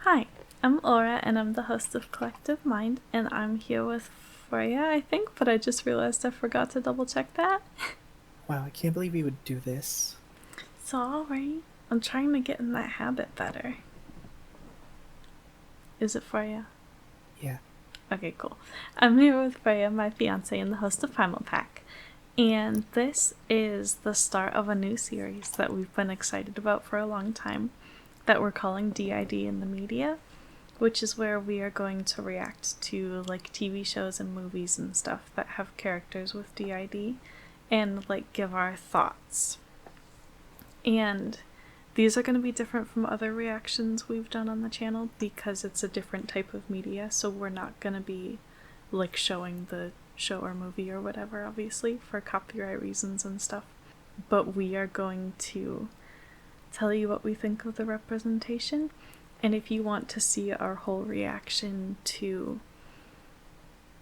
Hi, I'm Laura and I'm the host of Collective Mind, and I'm here with Freya, I think, but I just realized I forgot to double check that. Wow, I can't believe you would do this. It's alright. I'm trying to get in that habit better. Is it Freya? Yeah. Okay, cool. I'm here with Freya, my fiance, and the host of Primal Pack. And this is the start of a new series that we've been excited about for a long time that we're calling DID in the Media, which is where we are going to react to like TV shows and movies and stuff that have characters with DID and like give our thoughts. And these are going to be different from other reactions we've done on the channel because it's a different type of media, so we're not going to be like showing the show or movie or whatever, obviously, for copyright reasons and stuff. But we are going to tell you what we think of the representation, and if you want to see our whole reaction to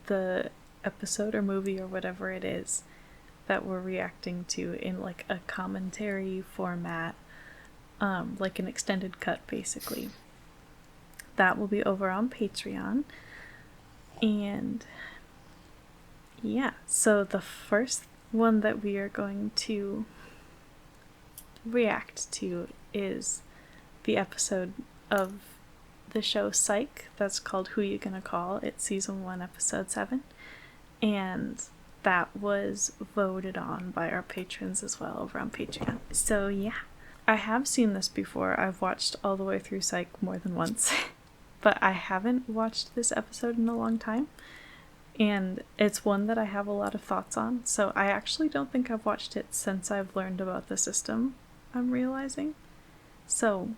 the episode or movie or whatever it is that we're reacting to in like a commentary format, like an extended cut basically, that will be over on Patreon. And yeah, so the first one that we are going to react to is the episode of the show Psych that's called Who You Gonna Call. It's season 1 episode 7, and that was voted on by our patrons as well over on Patreon. So yeah, I have seen this before. I've watched all the way through Psych more than once but I haven't watched this episode in a long time, and it's one that I have a lot of thoughts on. So I actually don't think I've watched it since I've learned about the system, I'm realizing. So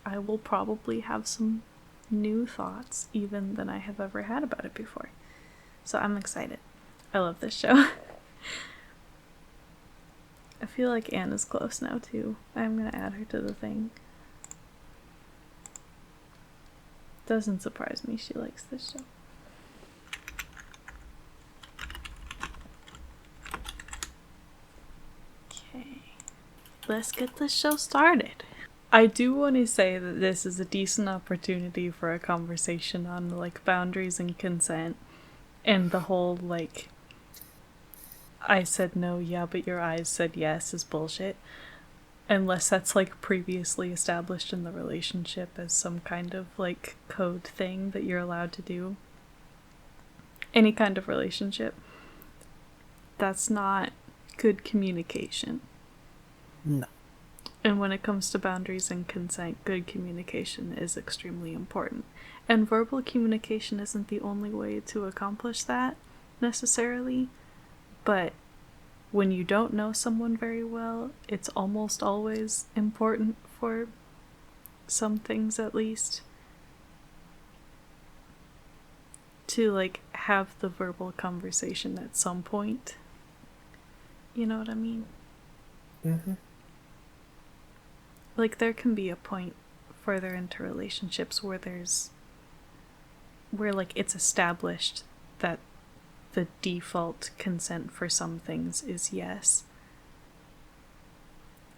I will probably have some new thoughts even than I have ever had about it before. So I'm excited. I love this show. I feel like Anne is close now too. I'm gonna add her to the thing. Doesn't surprise me she likes this show. Okay, let's get this show started. I do want to say that this is a decent opportunity for a conversation on like boundaries and consent, and the whole like I said no, yeah, but your eyes said yes is bullshit. Unless that's like previously established in the relationship as some kind of like code thing that you're allowed to do. Any kind of relationship. That's not good communication. No. And when it comes to boundaries and consent, good communication is extremely important. And verbal communication isn't the only way to accomplish that, necessarily. But when you don't know someone very well, it's almost always important for some things, at least, to like have the verbal conversation at some point. You know what I mean? Mm-hmm. Like there can be a point further into relationships where like it's established that the default consent for some things is yes,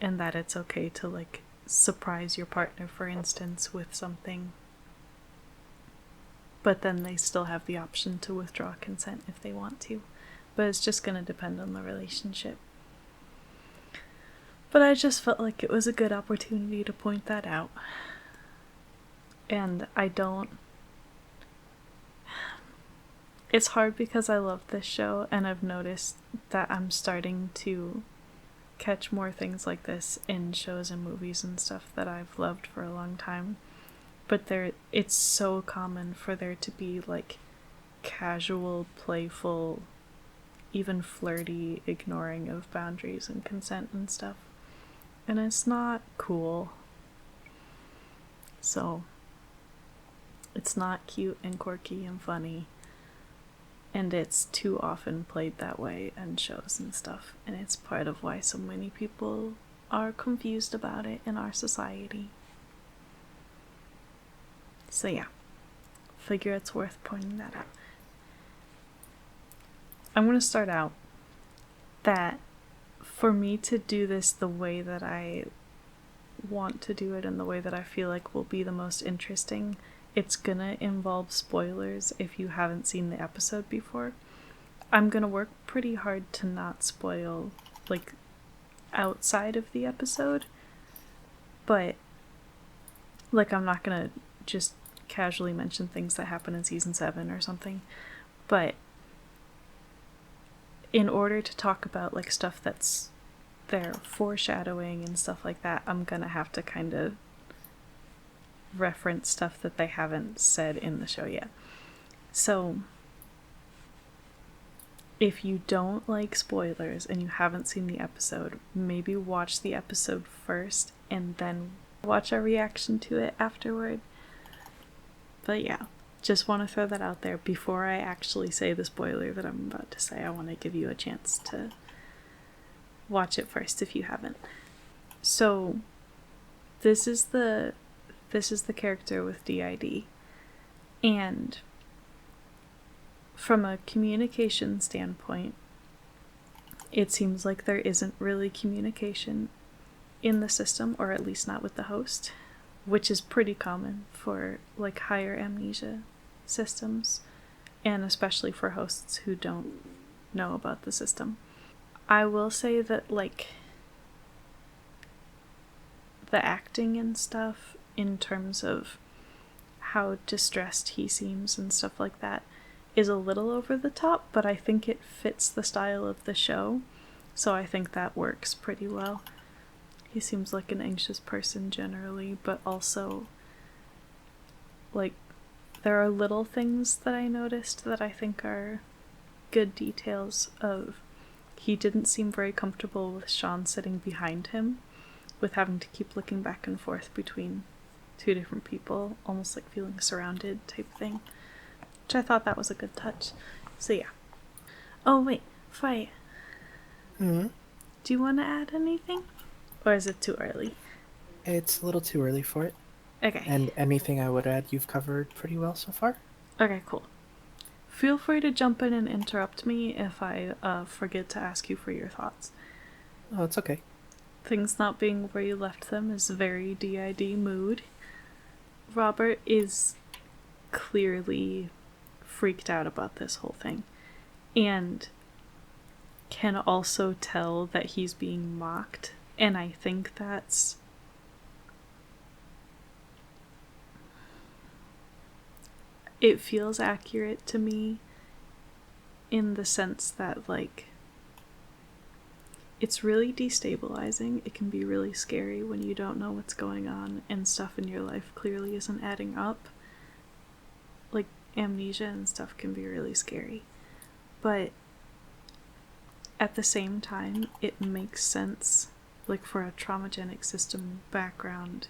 and that it's okay to like surprise your partner, for instance, with something, but then they still have the option to withdraw consent if they want to. But it's just going to depend on the relationship. But I just felt like it was a good opportunity to point that out. And it's hard because I love this show, and I've noticed that I'm starting to catch more things like this in shows and movies and stuff that I've loved for a long time. But it's so common for there to be like casual, playful, even flirty ignoring of boundaries and consent and stuff. And it's not cool. So it's not cute and quirky and funny. And it's too often played that way in shows and stuff. And it's part of why so many people are confused about it in our society. So yeah, figure it's worth pointing that out. I'm going to start out that for me to do this the way that I want to do it in the way that I feel like will be the most interesting, it's gonna involve spoilers if you haven't seen the episode before. I'm gonna work pretty hard to not spoil, like, outside of the episode, but, like, I'm not gonna just casually mention things that happen in season 7 or something, but in order to talk about, like, stuff that's there, foreshadowing and stuff like that, I'm gonna have to kind of reference stuff that they haven't said in the show yet. So if you don't like spoilers and you haven't seen the episode, maybe watch the episode first and then watch our reaction to it afterward. But yeah, just want to throw that out there before I actually say the spoiler that I'm about to say. I want to give you a chance to watch it first if you haven't. So this is the character with DID, and from a communication standpoint, it seems like there isn't really communication in the system, or at least not with the host, which is pretty common for, like, higher amnesia systems, and especially for hosts who don't know about the system. I will say that, like, the acting and stuff, in terms of how distressed he seems and stuff like that, is a little over the top, but I think it fits the style of the show, so I think that works pretty well. He seems like an anxious person generally, but also, like, there are little things that I noticed that I think are good details of. He didn't seem very comfortable with Sean sitting behind him, with having to keep looking back and forth between two different people, almost like feeling surrounded type thing, which I thought that was a good touch. So yeah. Oh wait, Faya. Mm-hmm. Do you want to add anything? Or is it too early? It's a little too early for it. Okay. And anything I would add, you've covered pretty well so far. Okay, cool. Feel free to jump in and interrupt me if I forget to ask you for your thoughts. Oh, it's okay. Things not being where you left them is very DID mood. Robert is clearly freaked out about this whole thing, and can also tell that he's being mocked, and I think that's it feels accurate to me in the sense that, like, it's really destabilizing. It can be really scary when you don't know what's going on and stuff in your life clearly isn't adding up. Like, amnesia and stuff can be really scary. But at the same time, it makes sense, like, for a traumagenic system background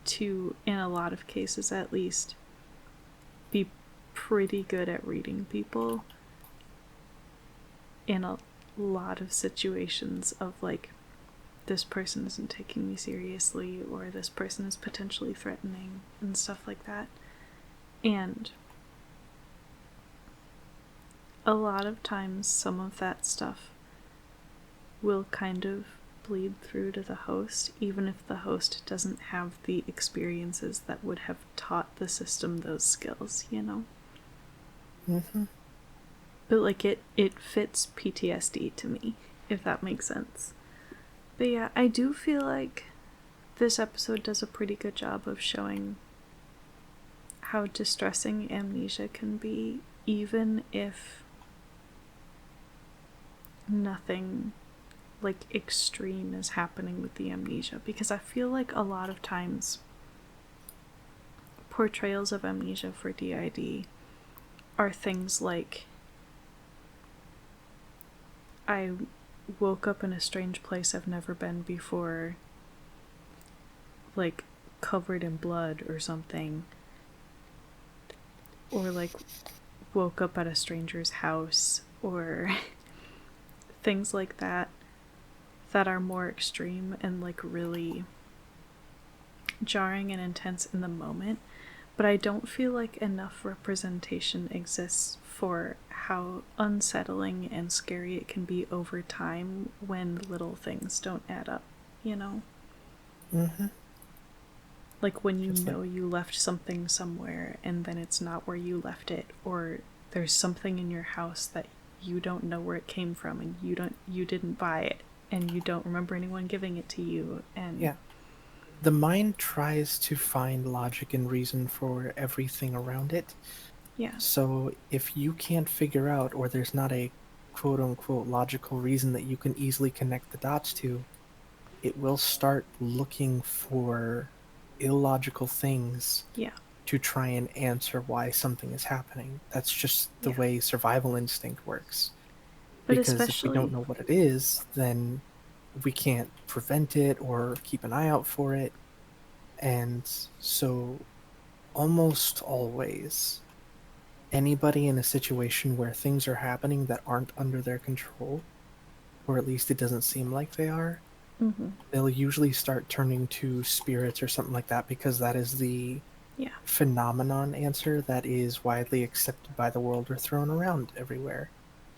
to, in a lot of cases at least, be pretty good at reading people in a lot of situations of, like, this person isn't taking me seriously, or this person is potentially threatening, and stuff like that. And a lot of times some of that stuff will kind of bleed through to the host, even if the host doesn't have the experiences that would have taught the system those skills, you know? Mm-hmm. But, like, it fits PTSD to me, if that makes sense. But yeah, I do feel like this episode does a pretty good job of showing how distressing amnesia can be, even if nothing, like, extreme is happening with the amnesia. Because I feel like a lot of times portrayals of amnesia for DID are things like, I woke up in a strange place I've never been before, like, covered in blood or something, or, like, woke up at a stranger's house, or things like that are more extreme and, like, really jarring and intense in the moment. But I don't feel like enough representation exists for how unsettling and scary it can be over time when little things don't add up, you know? Mm-hmm. Like when you Just like, know you left something somewhere and then it's not where you left it, or there's something in your house that you don't know where it came from and you didn't buy it and you don't remember anyone giving it to you. And yeah. The mind tries to find logic and reason for everything around it. yeah. So if you can't figure out, or there's not a quote unquote logical reason that you can easily connect the dots to, it will start looking for illogical things Yeah. to try and answer why something is happening. That's just the Yeah. way survival instinct works. But Because if we don't especially, know what it is, then we can't prevent it or keep an eye out for it. And so, almost always, anybody in a situation where things are happening that aren't under their control, or at least it doesn't seem like they are, mm-hmm, they'll usually start turning to spirits or something like that because that is the yeah. phenomenon answer that is widely accepted by the world or thrown around everywhere.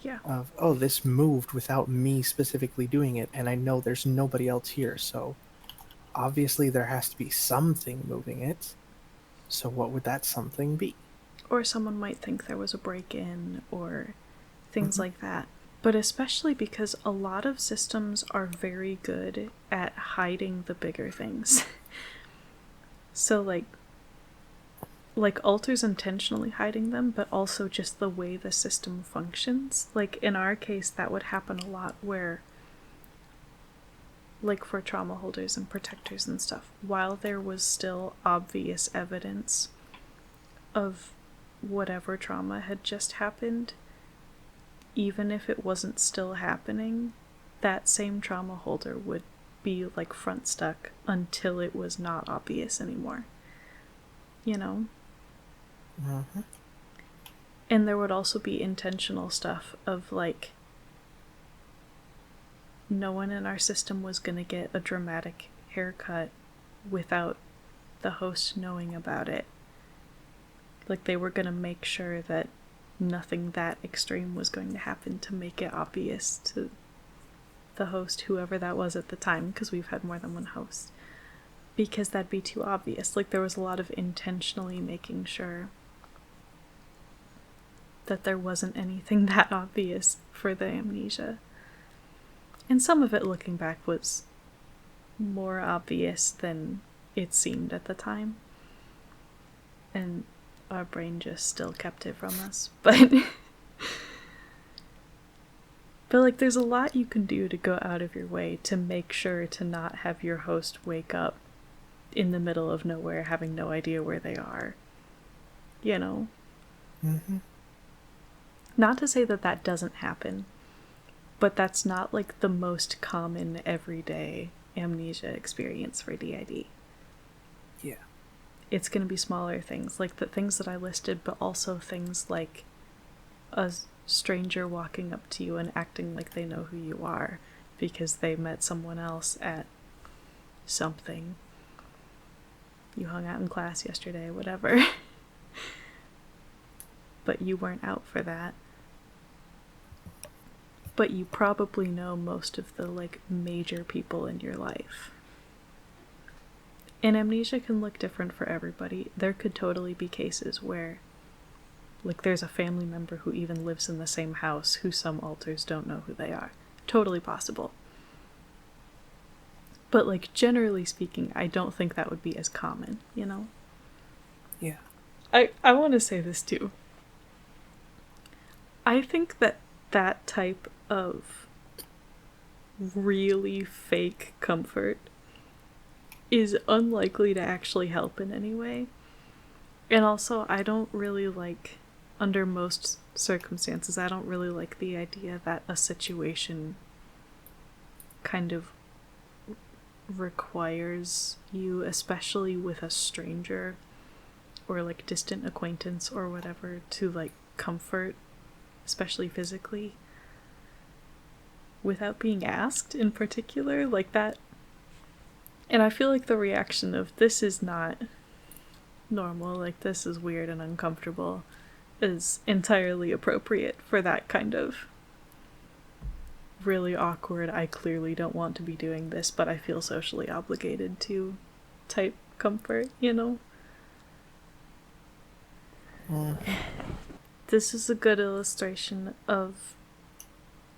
Yeah. Of, oh, this moved without me specifically doing it, and I know there's nobody else here, so obviously there has to be something moving it. So what would that something be? Or someone might think there was a break in or things Mm-hmm. like that. But especially because a lot of systems are very good at hiding the bigger things. So like alters intentionally hiding them, but also just the way the system functions. Like in our case that would happen a lot where, like for trauma holders and protectors and stuff, while there was still obvious evidence of whatever trauma had just happened, even if it wasn't still happening, that same trauma holder would be like front stuck until it was not obvious anymore. You know? Mm-hmm. And there would also be intentional stuff of like, no one in our system was going to get a dramatic haircut without the host knowing about it. Like they were going to make sure that nothing that extreme was going to happen to make it obvious to the host, whoever that was at the time, because we've had more than one host, because that'd be too obvious. Like there was a lot of intentionally making sure that there wasn't anything that obvious for the amnesia. And some of it, looking back, was more obvious than it seemed at the time. And our brain just still kept it from us. But like there's a lot you can do to go out of your way to make sure to not have your host wake up in the middle of nowhere having no idea where they are. You know? Mm-hmm. Not to say that that doesn't happen, but that's not like the most common everyday amnesia experience for DID. Yeah. It's going to be smaller things, like the things that I listed, but also things like a stranger walking up to you and acting like they know who you are because they met someone else at something. You hung out in class yesterday, whatever. But you weren't out for that. But you probably know most of the like major people in your life. And amnesia can look different for everybody. There could totally be cases where like there's a family member who even lives in the same house who some alters don't know who they are. Totally possible. But like generally speaking, I don't think that would be as common, you know? Yeah. I want to say this too. I think that that type of really fake comfort is unlikely to actually help in any way. And also, I don't really like, under most circumstances, I don't really like the idea that a situation kind of requires you, especially with a stranger or like distant acquaintance or whatever, to like comfort, especially physically, without being asked in particular, like that. And I feel like the reaction of this is not normal, like this is weird and uncomfortable, is entirely appropriate for that kind of really awkward, I clearly don't want to be doing this, but I feel socially obligated to type comfort, you know? This is a good illustration of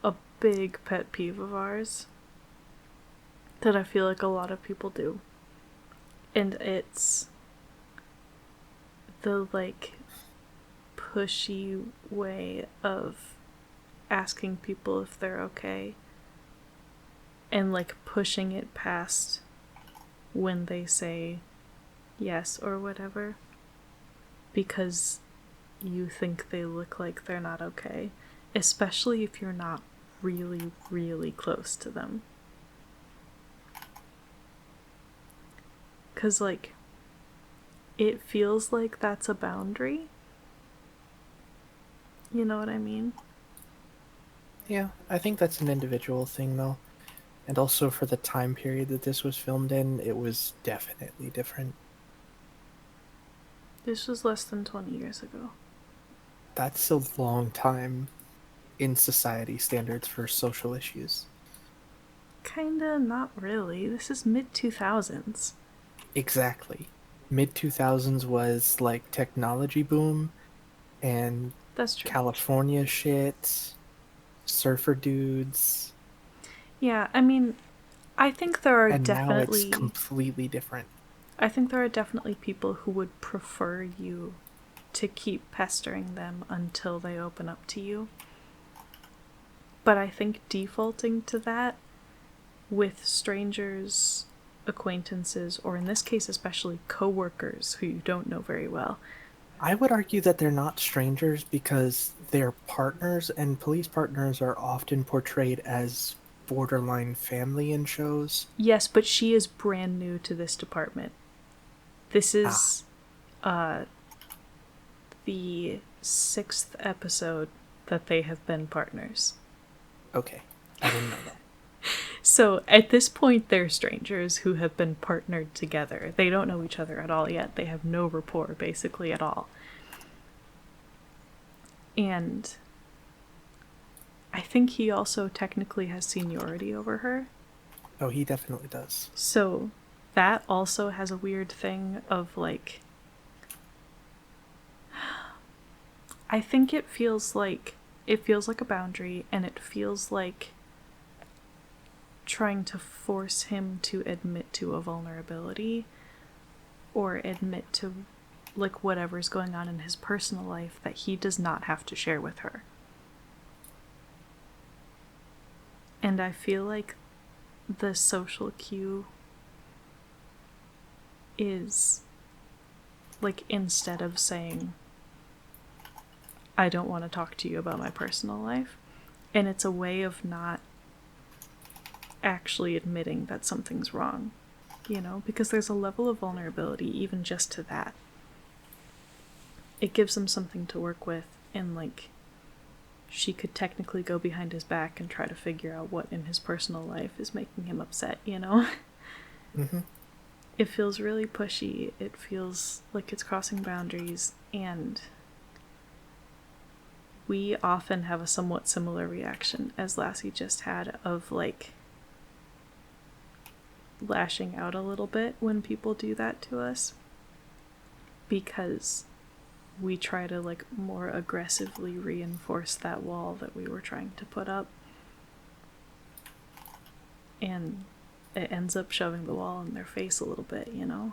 a big pet peeve of ours that I feel like a lot of people do. And it's the, like, pushy way of asking people if they're okay and, like, pushing it past when they say yes or whatever because you think they look like they're not okay, especially if you're not really, really close to them. Because, like, it feels like that's a boundary. You know what I mean? Yeah, I think that's an individual thing, though. And also for the time period that this was filmed in, it was definitely different. This was less than 20 years ago. That's a long time in society standards for social issues. Kinda, not really. This is mid-2000s. Exactly. Mid 2000s was like technology boom and That's true. California shit, surfer dudes, Yeah, I mean, I think there are and now it's definitely... completely different. I think there are definitely people who would prefer you to keep pestering them until they open up to you. But I think defaulting to that with strangers, acquaintances, or in this case especially coworkers who you don't know very well. I would argue that they're not strangers because their partners and police partners are often portrayed as borderline family in shows. Yes, but she is brand new to this department. This Ah, is the 6th episode that they have been partners. okay. I didn't know that. So at this point, they're strangers who have been partnered together. They don't know each other at all yet. They have no rapport, basically, at all. And I think he also technically has seniority over her. Oh, he definitely does. So that also has a weird thing of, like... I think it feels like a boundary, and it feels like trying to force him to admit to a vulnerability or admit to, like, whatever's going on in his personal life that he does not have to share with her. And I feel like the social cue is, like, instead of saying, I don't want to talk to you about my personal life, and it's a way of not actually admitting that something's wrong, you know, because there's a level of vulnerability even just to that. It gives them something to work with, and, like, she could technically go behind his back and try to figure out what in his personal life is making him upset, you know? Mm-hmm. It feels really pushy, it feels like it's crossing boundaries, and we often have a somewhat similar reaction as Lassie just had of, like, lashing out a little bit when people do that to us, because we try to, like, more aggressively reinforce that wall that we were trying to put up, and it ends up shoving the wall in their face a little bit, you know?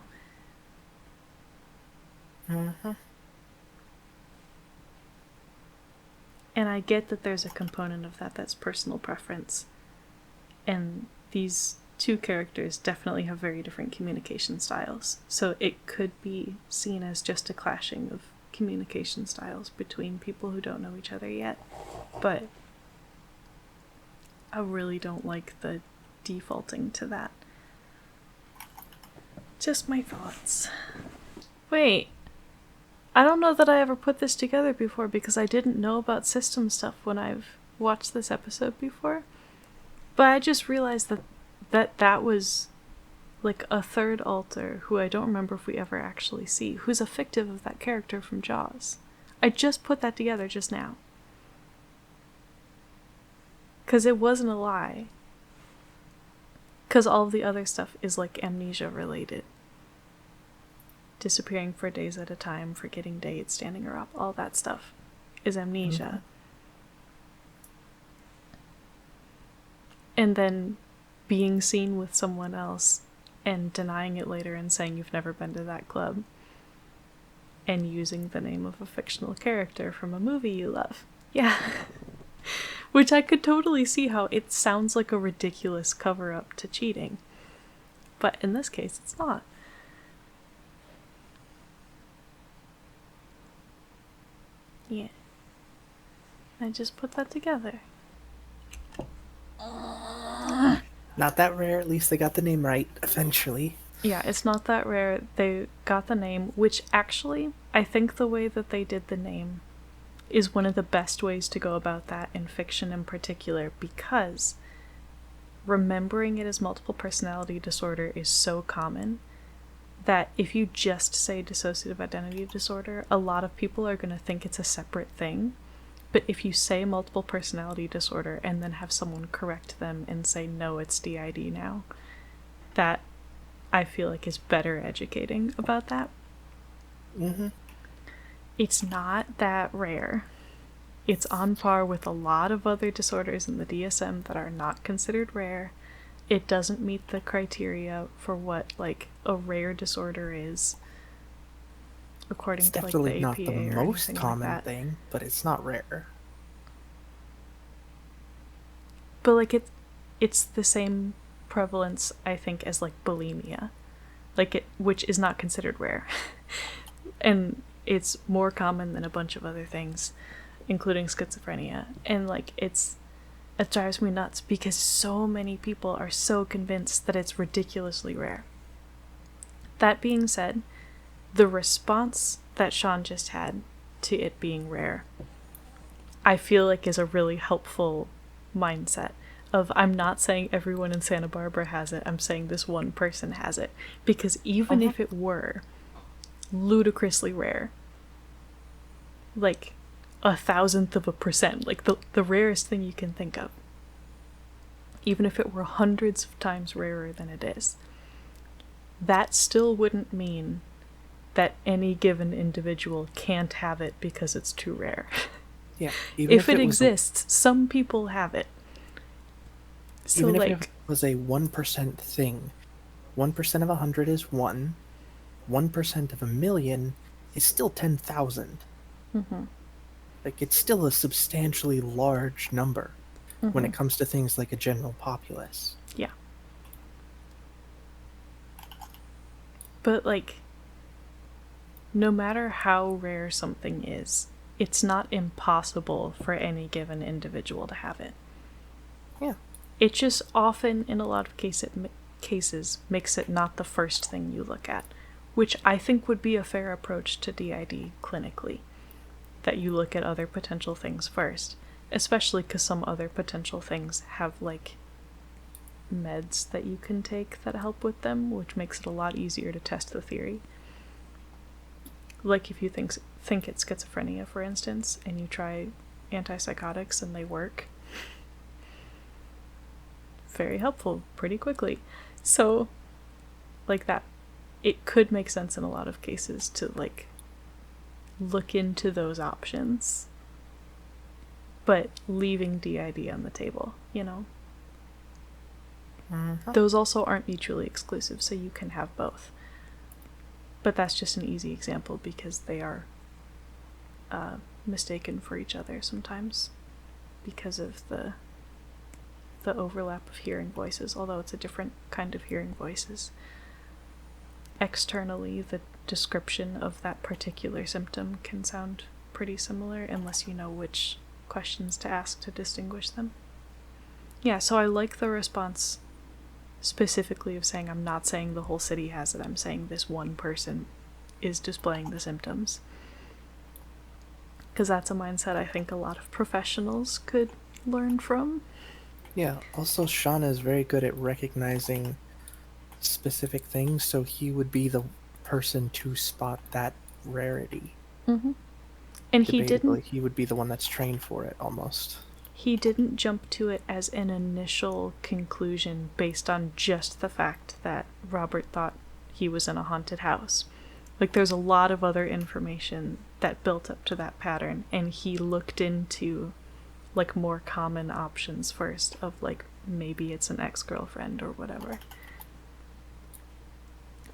Mm-hmm. And I get that there's a component of that that's personal preference, and these two characters definitely have very different communication styles, so it could be seen as just a clashing of communication styles between people who don't know each other yet, but I really don't like the defaulting to that. Just my thoughts. Wait, I don't know that I ever put this together before because I didn't know about system stuff when I've watched this episode before, but I just realized that was, like, a third alter who I don't remember if we ever actually see, who's a fictive of that character from Jaws. I just put that together just now. Because it wasn't a lie. Because all of the other stuff is like amnesia related. Disappearing for days at a time, forgetting dates, standing her up, all that stuff is amnesia. And then being seen with someone else and denying it later and saying you've never been to that club and using the name of a fictional character from a movie you love. Yeah. Which I could totally see how it sounds like a ridiculous cover-up to cheating. But in this case, it's not. Yeah. I just put that together. Not that rare, at least they got the name right, eventually. Yeah, it's not that rare. They got the name, which actually, I think the way that they did the name is one of the best ways to go about that in fiction in particular, because remembering it as multiple personality disorder is so common that if you just say dissociative identity disorder, a lot of people are going to think it's a separate thing. But if you say multiple personality disorder and then have someone correct them and say, no, it's DID now, that I feel like is better educating about that. It's not that rare. It's on par with a lot of other disorders in the DSM that are not considered rare. It doesn't meet the criteria for what, like, a rare disorder is, according It's to, like, definitely the not APA the or most anything common like that. thing, but it's not rare. But, like, it's the same prevalence, I think, as, like, bulimia. Like, which is not considered rare. And it's more common than a bunch of other things, including schizophrenia. And, like, it drives me nuts because so many people are so convinced that it's ridiculously rare. That being said, the response that Sean just had to it being rare, I feel like is a really helpful mindset of, I'm not saying everyone in Santa Barbara has it, I'm saying this one person has it. Because even if it were ludicrously rare, like 0.001%, like the rarest thing you can think of, even if it were hundreds of times rarer than it is, that still wouldn't mean that any given individual can't have it because it's too rare. Yeah. If it exists, some people have it. So, even like, if it was a 1% thing, 1% of 100 is 1, 1% of 1,000,000 is still 10,000. Like, it's still a substantially large number when it comes to things like a general populace. Yeah. But, like, no matter how rare something is, it's not impossible for any given individual to have it. Yeah. It just often, in a lot of cases, makes it not the first thing you look at, which I think would be a fair approach to DID clinically, that you look at other potential things first, especially because some other potential things have, like, meds that you can take that help with them, which makes it a lot easier to test the theory. Like, if you think it's schizophrenia, for instance, and you try antipsychotics and they work, very helpful pretty quickly. So, like, that, it could make sense in a lot of cases to, like, look into those options, but leaving DID on the table, you know? Those also aren't mutually exclusive, so you can have both. But that's just an easy example because they are mistaken for each other sometimes because of the overlap of hearing voices, although it's a different kind of hearing voices. Externally, the description of that particular symptom can sound pretty similar unless you know which questions to ask to distinguish them. Yeah, so I like the response specifically of saying, I'm not saying the whole city has it, I'm saying this one person is displaying the symptoms. Because that's a mindset I think a lot of professionals could learn from. Yeah, also Shauna is very good at recognizing specific things, so he would be the person to spot that rarity. And he Debatably, didn't he would be the one that's trained for it, almost. he didn't jump to it as an initial conclusion based on just the fact that Robert thought he was in a haunted house. Like, there's a lot of other information that built up to that pattern, and he looked into, like, more common options first of, like, maybe it's an ex-girlfriend or whatever.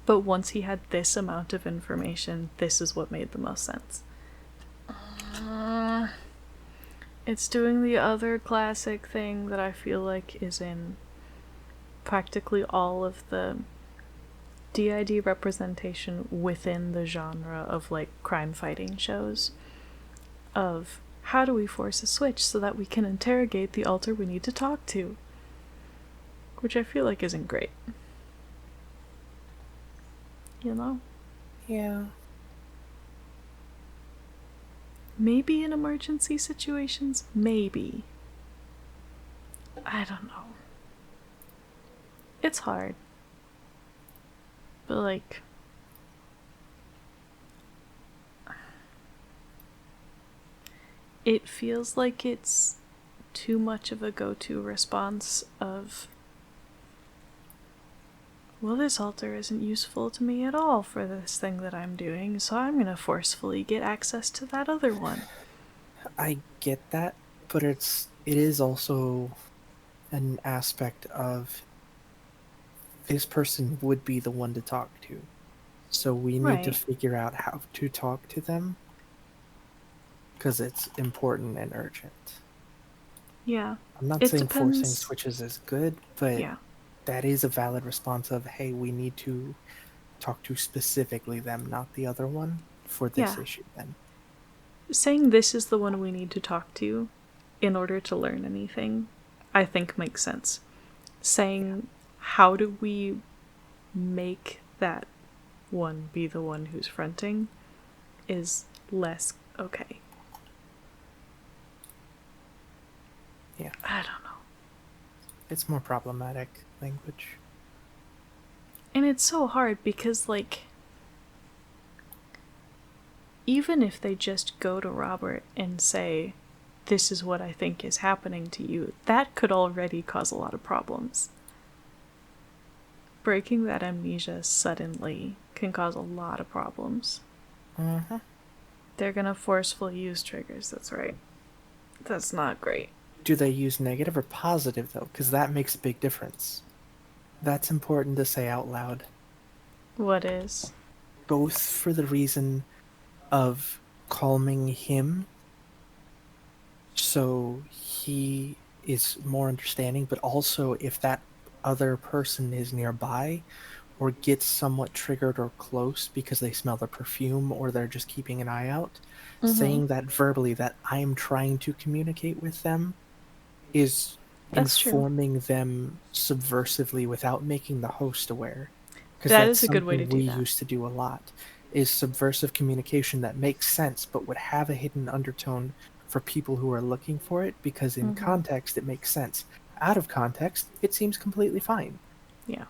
But once he had this amount of information, this is what made the most sense. It's doing the other classic thing that I feel like is in practically all of the DID representation within the genre of, like, crime fighting shows. Of, how do we force a switch so that we can interrogate the alter we need to talk to? Which I feel like isn't great. You know? Yeah. Maybe in emergency situations? Maybe. I don't know. It's hard. But, like, it feels like it's too much of a go-to response of, well, this altar isn't useful to me at all for this thing that I'm doing, so I'm gonna forcefully get access to that other one. I get that, but it is also an aspect of this person would be the one to talk to. So we need to Right. figure out how to talk to them because it's important and urgent. Yeah. I'm not It saying forcing depends. switches is good, but Yeah. that is a valid response of, hey, we need to talk to specifically them, not the other one, for this Yeah. issue then. Saying this is the one we need to talk to in order to learn anything, I think makes sense. Saying, how do we make that one be the one who's fronting is less okay. Yeah. I don't know. It's more problematic language. And it's so hard because, like, even if they just go to Robert and say, this is what I think is happening to you, that could already cause a lot of problems. Breaking that amnesia suddenly can cause a lot of problems. Mm-hmm. They're gonna forcefully use triggers, that's right. That's not great. Do they use negative or positive, though? Because that makes a big difference. That's important to say out loud. What is? Both for the reason of calming him so he is more understanding, but also if that other person is nearby or gets somewhat triggered or close because they smell the perfume or they're just keeping an eye out, saying that verbally that I'm trying to communicate with them is That's true. informing them subversively without making the host aware. Because That that's is a good way to something do we that. used to do a lot, is subversive communication that makes sense but would have a hidden undertone for people who are looking for it, because in context it makes sense. Out of context, it seems completely fine. Yeah.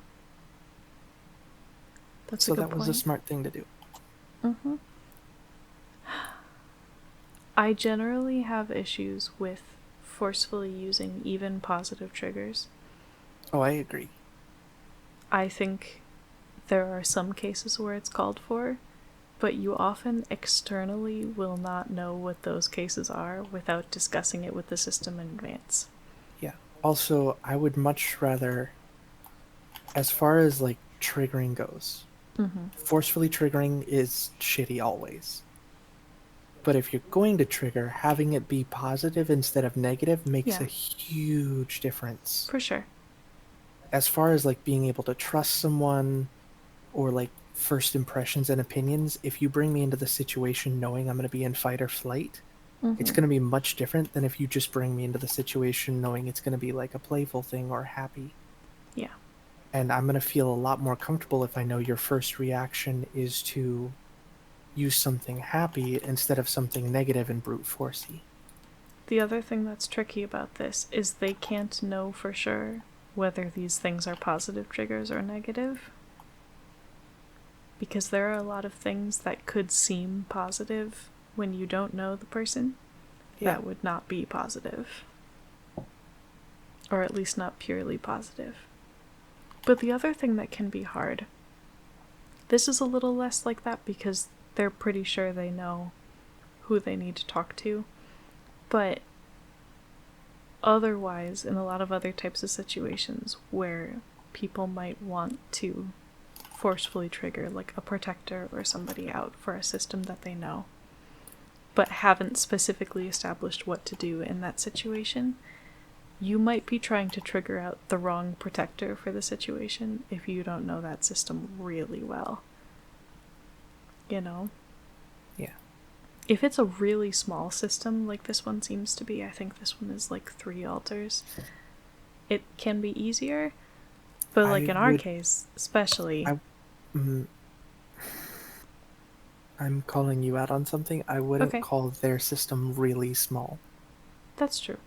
That's a So good that was a point. smart thing to do. I generally have issues with forcefully using even positive triggers. Oh, I agree. I think there are some cases where it's called for, but you often externally will not know what those cases are without discussing it with the system in advance. Yeah. Also, I would much rather, as far as like triggering goes, forcefully triggering is shitty always. But if you're going to trigger, having it be positive instead of negative makes Yeah. a huge difference. For sure. As far as like being able to trust someone or like first impressions and opinions, if you bring me into the situation knowing I'm going to be in fight or flight, it's going to be much different than if you just bring me into the situation knowing it's going to be like a playful thing or happy. Yeah. And I'm going to feel a lot more comfortable if I know your first reaction is to use something happy instead of something negative and brute forcey. The other thing that's tricky about this is they can't know for sure whether these things are positive triggers or negative. Because there are a lot of things that could seem positive when you don't know the person that would not be positive. or at least not purely positive. But the other thing that can be hard, this is a little less like that because they're pretty sure they know who they need to talk to, but otherwise, in a lot of other types of situations where people might want to forcefully trigger like a protector or somebody out for a system that they know, but haven't specifically established what to do in that situation, you might be trying to trigger out the wrong protector for the situation if you don't know that system really well. You know? Yeah. If it's a really small system, like this one seems to be, I think this one is like 3 altars, it can be easier, but like in our case, especially... I'm calling you out on something. I wouldn't call their system really small. That's true.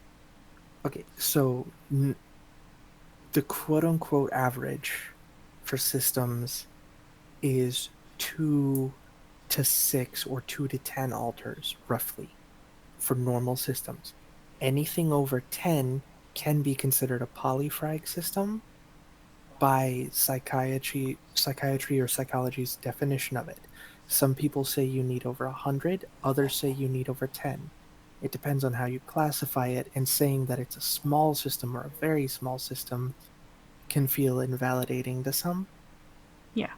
Okay, so the quote-unquote average for systems is 2 to 6 or 2 to 10 altars, roughly, for normal systems. Anything over 10 can be considered a polyfrag system by psychiatry or psychology's definition of it. Some people say you need over 100, others say you need over 10. It depends on how you classify it, and saying that it's a small system or a very small system can feel invalidating to some. Yeah.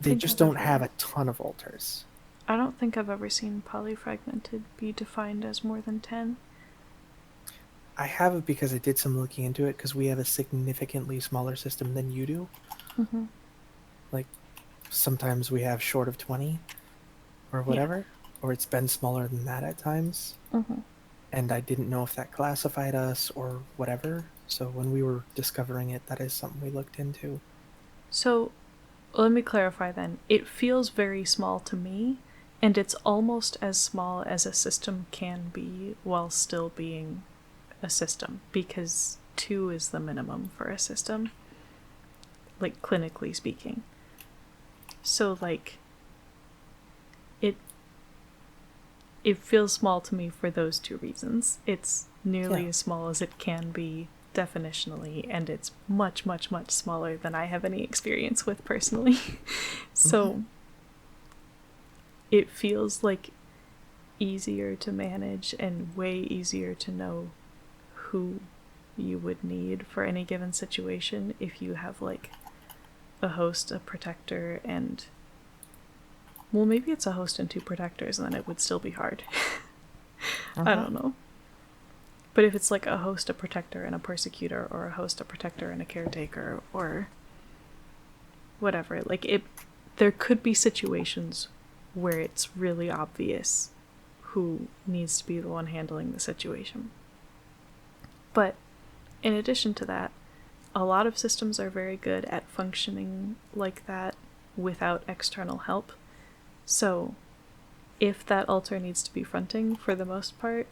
They just don't have a ton of altars. I don't think I've ever seen polyfragmented be defined as more than 10. I have it because I did some looking into it, because we have a significantly smaller system than you do. Mm-hmm. Like, sometimes we have short of 20 or whatever, or it's been smaller than that at times. Mm-hmm. And I didn't know if that classified us or whatever. So when we were discovering it, that is something we looked into. So let me clarify then. It feels very small to me, and it's almost as small as a system can be while still being a system, because 2 is the minimum for a system, like clinically speaking. So like it feels small to me for those 2 reasons. It's nearly as small as it can be definitionally, and it's much, much, much smaller than I have any experience with personally. So it feels like easier to manage and way easier to know who you would need for any given situation if you have like a host, a protector, and... Well, maybe it's a host and 2 protectors, and then it would still be hard. I don't know. But if it's like a host, a protector, and a persecutor, or a host, a protector, and a caretaker, or whatever, like there could be situations where it's really obvious who needs to be the one handling the situation. But in addition to that, a lot of systems are very good at functioning like that without external help. So if that altar needs to be fronting, for the most part,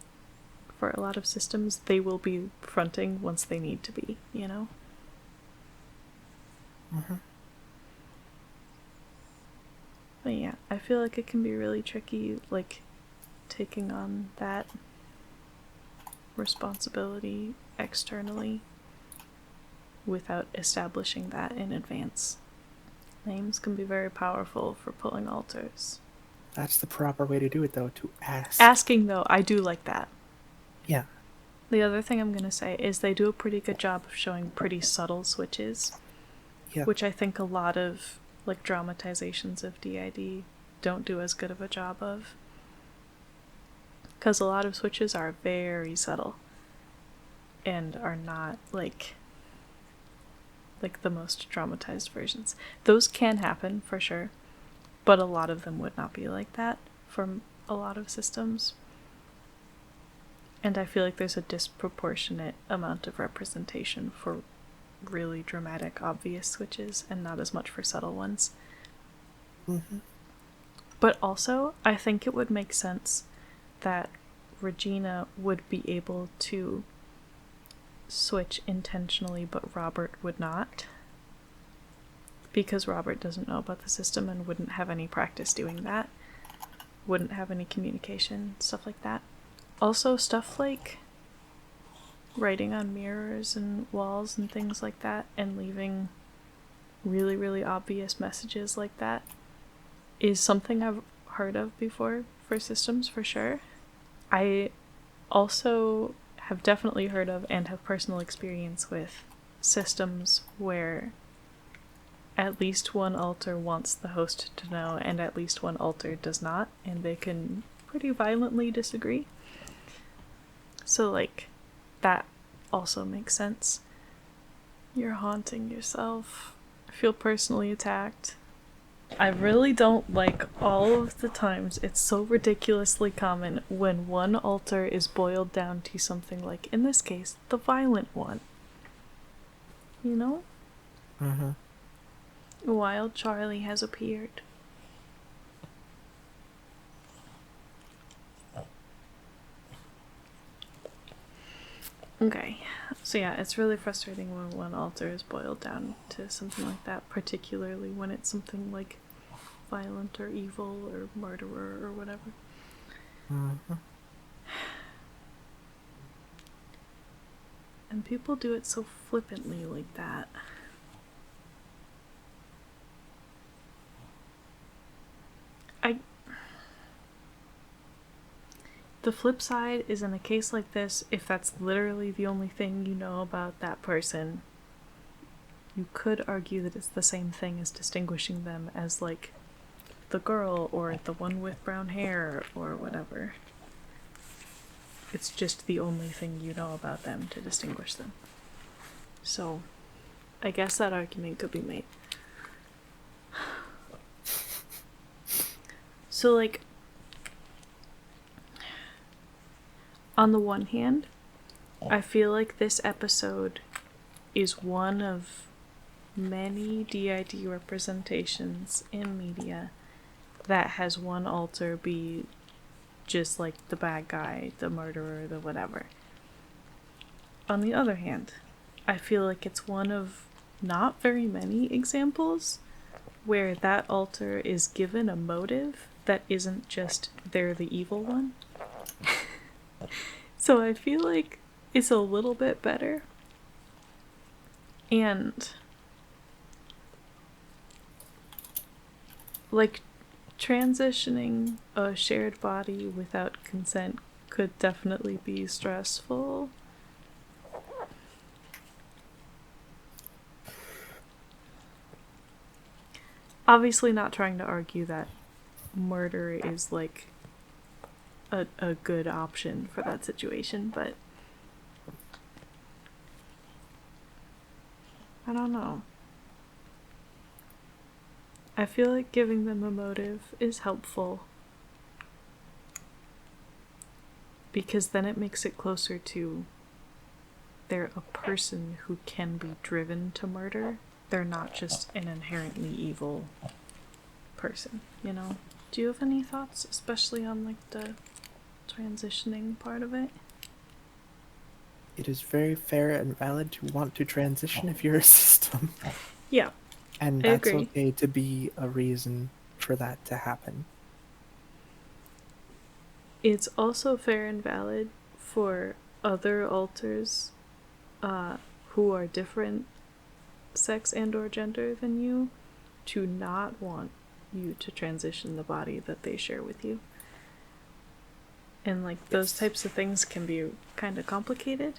for a lot of systems, they will be fronting once they need to be, you know? But yeah, I feel like it can be really tricky, like, taking on that responsibility externally without establishing that in advance. Names can be very powerful for pulling altars. That's the proper way to do it, though, to ask. Asking, though, I do like that. Yeah. The other thing I'm going to say is they do a pretty good job of showing pretty subtle switches, which I think a lot of like dramatizations of DID don't do as good of a job of. Because a lot of switches are very subtle and are not like the most dramatized versions. Those can happen for sure, but a lot of them would not be like that from a lot of systems. And I feel like there's a disproportionate amount of representation for really dramatic, obvious switches and not as much for subtle ones. But also, I think it would make sense that Regina would be able to switch intentionally, but Robert would not. Because Robert doesn't know about the system and wouldn't have any practice doing that. Wouldn't have any communication, stuff like that. Also, stuff like writing on mirrors and walls and things like that and leaving really, really obvious messages like that is something I've heard of before for systems, for sure. I also have definitely heard of and have personal experience with systems where at least one alter wants the host to know and at least one alter does not, and they can pretty violently disagree. So, like, that also makes sense. You're haunting yourself. I feel personally attacked. I really don't like all of the times it's so ridiculously common when one alter is boiled down to something like, in this case, the violent one. You know? Mm-hmm. Wild Charlie has appeared. Okay, so yeah, it's really frustrating when one alter is boiled down to something like that, particularly when it's something like violent or evil or murderer or whatever. Mm-hmm. And people do it so flippantly like that. The flip side is, in a case like this, if that's literally the only thing you know about that person, you could argue that it's the same thing as distinguishing them as, like, the girl or the one with brown hair or whatever. It's just the only thing you know about them to distinguish them. So, I guess that argument could be made. So, like, on the one hand, I feel like this episode is one of many DID representations in media that has one alter be just like the bad guy, the murderer, the whatever. On the other hand, I feel like it's one of not very many examples where that alter is given a motive that isn't just they're the evil one. So I feel like it's a little bit better. And, like, transitioning a shared body without consent could definitely be stressful. Obviously not trying to argue that murder is, like, a good option for that situation, but I don't know. I feel like giving them a motive is helpful because then it makes it closer to they're a person who can be driven to murder. They're not just an inherently evil person, you know? Do you have any thoughts, especially on, like, the transitioning part of it? It is very fair and valid to want to transition if you're a system. Yeah, And I that's agree. okay to be a reason for that to happen. It's also fair and valid for other alters who are different sex and or gender than you to not want you to transition the body that they share with you. And, like, those types of things can be kind of complicated.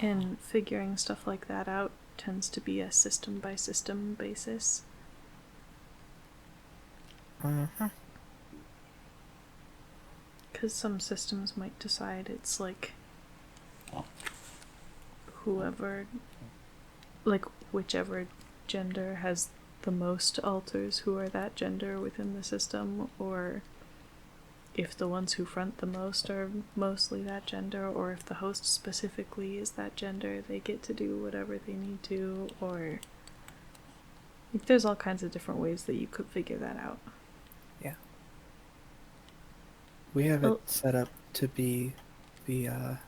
And figuring stuff like that out tends to be a system by system basis. Mm-hmm. Because some systems might decide it's like whoever, like, whichever gender has the most alters who are that gender within the system, or if the ones who front the most are mostly that gender, or if the host specifically is that gender, they get to do whatever they need to, or like, there's all kinds of different ways that you could figure that out. Yeah. We have it set up to be the,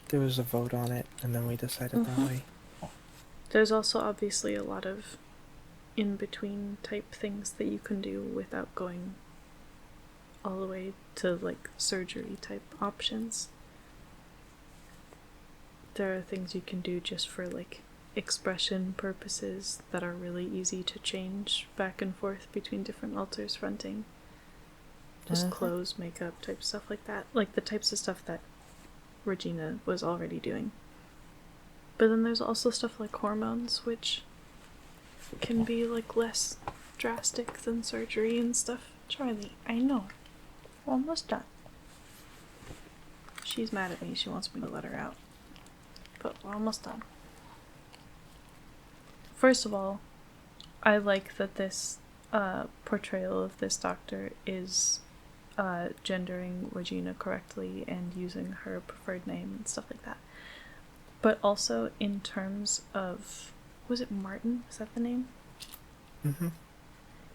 there was a vote on it, and then we decided that way. There's also obviously a lot of in-between type things that you can do without going all the way to like surgery type options. There are things you can do just for like expression purposes that are really easy to change back and forth between different alters fronting. Just clothes, makeup type stuff like that. Like the types of stuff that Regina was already doing. But then there's also stuff like hormones, which can be like less drastic than surgery and stuff. Charlie, I know. We're almost done. She's mad at me. She wants me to let her out. But we're almost done. First of all, I like that this portrayal of this doctor is gendering Regina correctly and using her preferred name and stuff like that. But also in terms of... Was it Martin? Is that the name? Mm-hmm.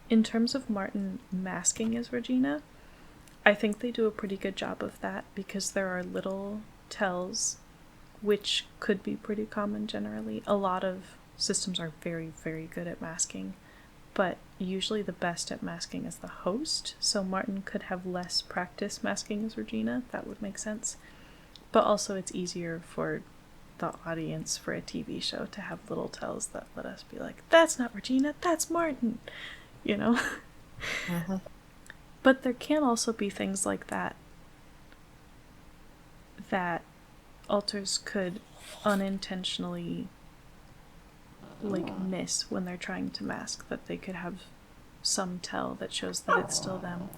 In terms of Martin masking as Regina, I think they do a pretty good job of that because there are little tells, which could be pretty common generally. A lot of systems are very, very good at masking, but usually the best at masking is the host, so Martin could have less practice masking as Regina. That would make sense. But also it's easier for the audience for a TV show to have little tells that let us be like, that's not Regina, that's Martin, you know? Mm-hmm. But there can also be things like that that alters could unintentionally like miss when they're trying to mask, that they could have some tell that shows that it's still them,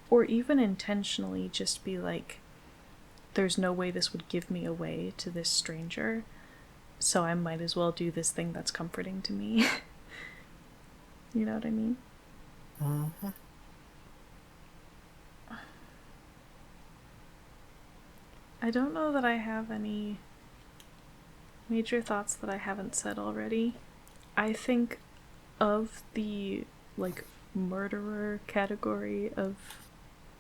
or even intentionally just be like, there's no way this would give me away to this stranger, so I might as well do this thing that's comforting to me. You know what I mean? Mm-hmm. I don't know that I have any major thoughts that I haven't said already. I think of the, like, murderer category of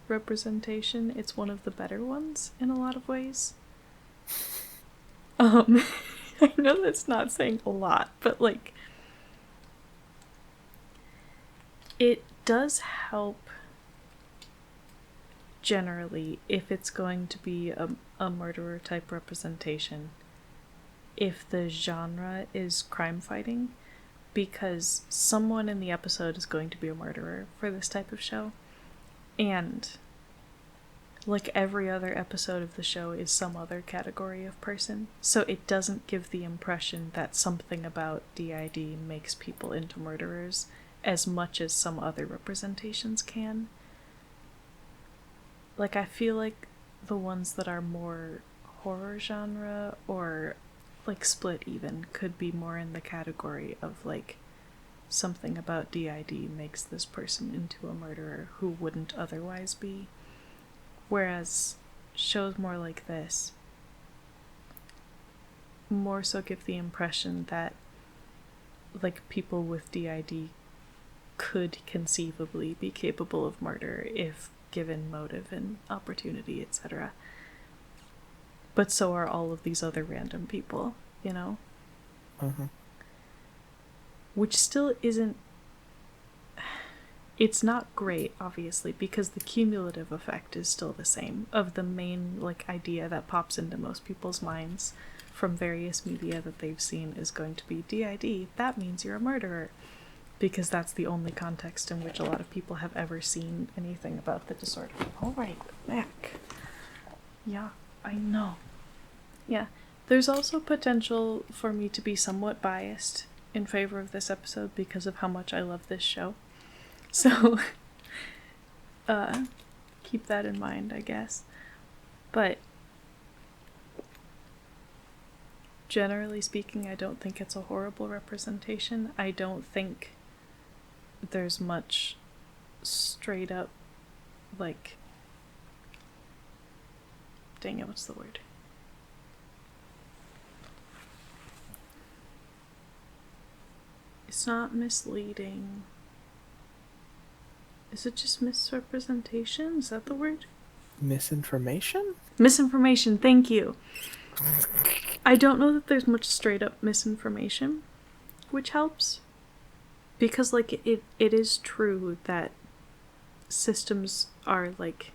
representation, it's one of the better ones in a lot of ways. I know that's not saying a lot, but, like, it does help generally if it's going to be a murderer type representation if the genre is crime fighting, because someone in the episode is going to be a murderer for this type of show, and like every other episode of the show is some other category of person, so it doesn't give the impression that something about DID makes people into murderers as much as some other representations can. Like, I feel like the ones that are more horror genre or like split even could be more in the category of like something about DID makes this person into a murderer who wouldn't otherwise be. Whereas shows more like this more so give the impression that like people with DID could conceivably be capable of murder if given motive and opportunity, etc. But so are all of these other random people, you know? Mm-hmm. Which still isn't... It's not great, obviously, because the cumulative effect is still the same of the main, like, idea that pops into most people's minds from various media that they've seen is going to be DID, that means you're a murderer. Because that's the only context in which a lot of people have ever seen anything about the disorder. Alright, back. Yeah, I know. Yeah, there's also potential for me to be somewhat biased in favor of this episode because of how much I love this show. So, keep that in mind, I guess. But, generally speaking, I don't think it's a horrible representation. I don't think there's much straight up, like... Dang it, what's the word? It's not misleading. Is it just misrepresentation? Is that the word? Misinformation? Misinformation, thank you. I don't know that there's much straight up misinformation, which helps. Because, like, it is true that systems are, like,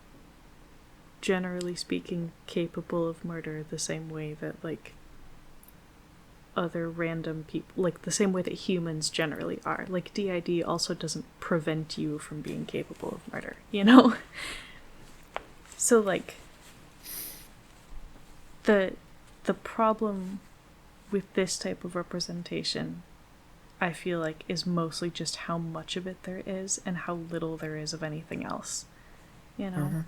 generally speaking, capable of murder the same way that, like, other random people, like, the same way that humans generally are. Like, DID also doesn't prevent you from being capable of murder, you know? So, like, the problem with this type of representation, I feel like, is mostly just how much of it there is and how little there is of anything else, you know? Mm-hmm.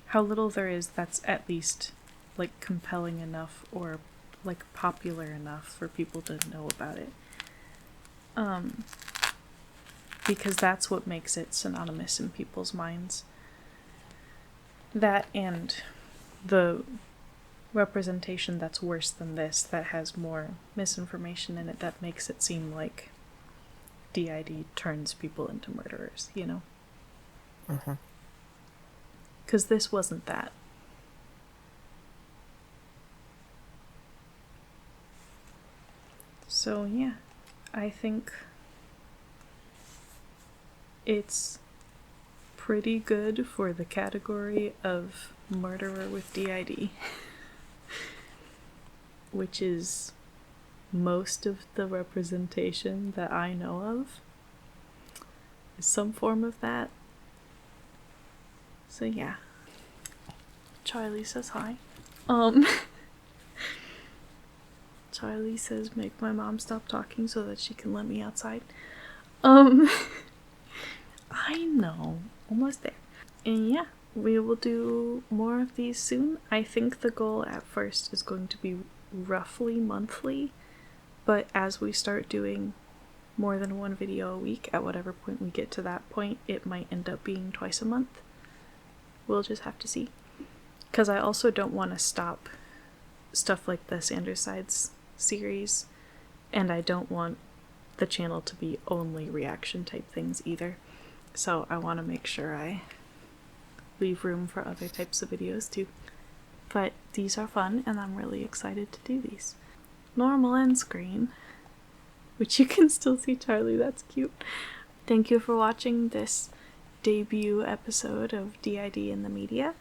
How little there is that's at least, like, compelling enough or, like, popular enough for people to know about it. Because that's what makes it synonymous in people's minds. That and the representation that's worse than this, that has more misinformation in it, that makes it seem like DID turns people into murderers, you know? Mm-hmm. Because this wasn't that. So, yeah, I think it's pretty good for the category of murderer with DID, which is most of the representation that I know of, is some form of that. So yeah. Charlie says hi. Charlie says make my mom stop talking so that she can let me outside. I know. Almost there. And yeah, we will do more of these soon. I think the goal at first is going to be roughly monthly, but as we start doing more than one video a week, at whatever point we get to that point, it might end up being twice a month. We'll just have to see. Because I also don't want to stop stuff like the Sandersides series, and I don't want the channel to be only reaction type things either. So I want to make sure I leave room for other types of videos too. But these are fun, and I'm really excited to do these. Normal end screen, which you can still see Charlie, that's cute. Thank you for watching this debut episode of DID in the Media.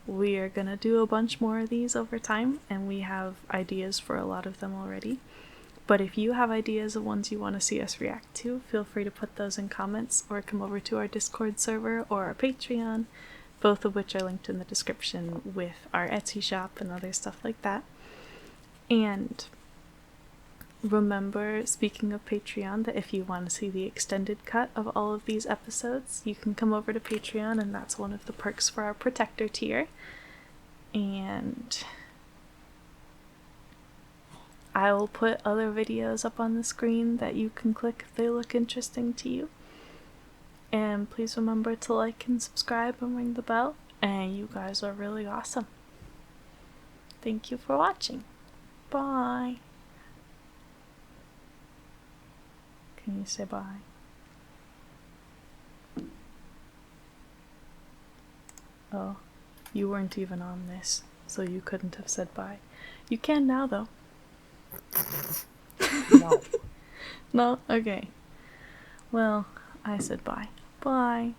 We are gonna do a bunch more of these over time, and we have ideas for a lot of them already. But if you have ideas of ones you want to see us react to, feel free to put those in comments or come over to our Discord server or our Patreon, both of which are linked in the description, with our Etsy shop and other stuff like that. And remember, speaking of Patreon, that if you want to see the extended cut of all of these episodes, you can come over to Patreon, and that's one of the perks for our Protector tier. And I will put other videos up on the screen that you can click if they look interesting to you. And please remember to like and subscribe and ring the bell. And you guys are really awesome. Thank you for watching. Bye. Can you say bye? Oh, you weren't even on this, so you couldn't have said bye. You can now, though. No. No? Okay. Well, I said bye. Bye.